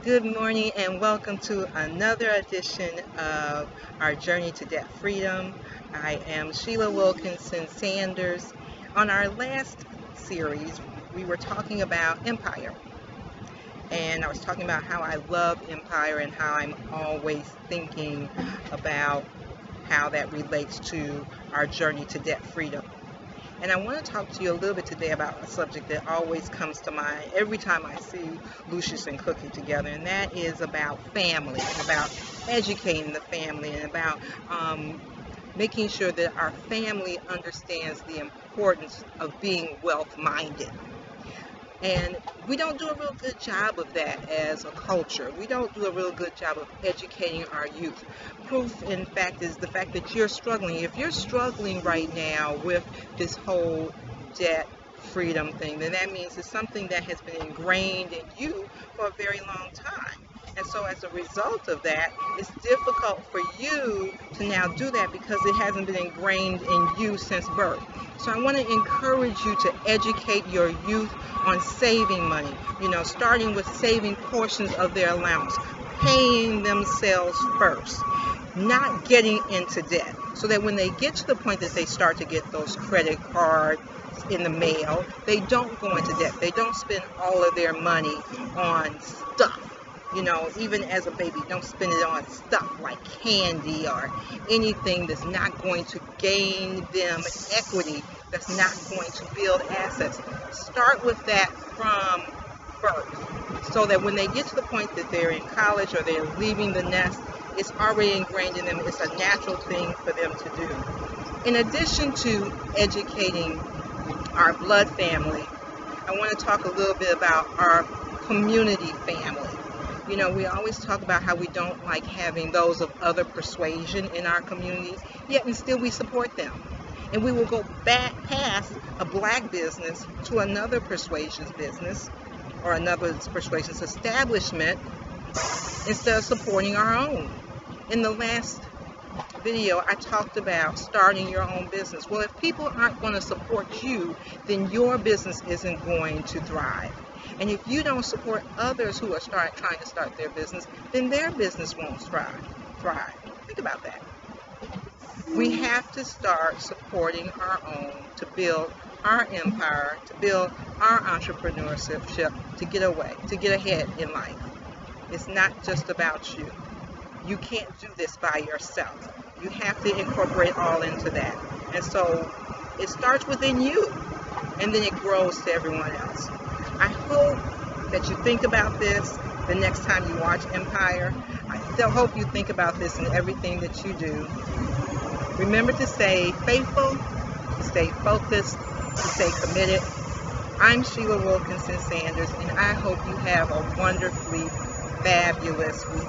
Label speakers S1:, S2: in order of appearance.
S1: Good morning and welcome to another edition of our Journey to Debt Freedom. I am Sheila Wilkinson-Sanders. On our last series, we were talking about empire. And I was talking about how I love empire and how I'm always thinking about how that relates to our journey to debt freedom. And I want to talk to you a little bit today about a subject that always comes to mind every time I see Lucius and Cookie together, and that is about family, about educating the family, and about making sure that our family understands the importance of being wealth-minded. And we don't do a real good job of that as a culture. We don't do a real good job of educating our youth. Proof, in fact, is the fact that you're struggling. If you're struggling right now with this whole debt freedom thing, then that means it's something that has been ingrained in you for a very long time. And so as a result of that, it's difficult for you to now do that because it hasn't been ingrained in you since birth. So I want to encourage you to educate your youth on saving money, starting with saving portions of their allowance, paying themselves first, not getting into debt, so that when they get to the point that they start to get those credit cards in the mail, they don't go into debt. They don't spend all of their money on stuff. Even as a baby, don't spend it on stuff like candy or anything that's not going to gain them equity, that's not going to build assets. Start with that from birth, so that when they get to the point that they're in college or they're leaving the nest, it's already ingrained in them. It's a natural thing for them to do. In addition to educating our blood family, I want to talk a little bit about our community family. We always talk about how we don't like having those of other persuasion in our community, yet and still we support them. And we will go back past a black business to another persuasion's business or another persuasion's establishment instead of supporting our own. In the last video, I talked about starting your own business. Well, if people aren't going to support you, then your business isn't going to thrive. And if you don't support others who are trying to start their business, then their business won't thrive. Think about that. We have to start supporting our own to build our empire, to build our entrepreneurship, to get ahead in life. It's not just about you. You can't do this by yourself. You have to incorporate all into that. And so it starts within you, and then it grows to everyone else. I hope that you think about this the next time you watch Empire. I still hope you think about this in everything that you do. Remember to stay faithful, to stay focused, to stay committed. I'm Sheila Wilkinson-Sanders, and I hope you have a wonderfully fabulous week.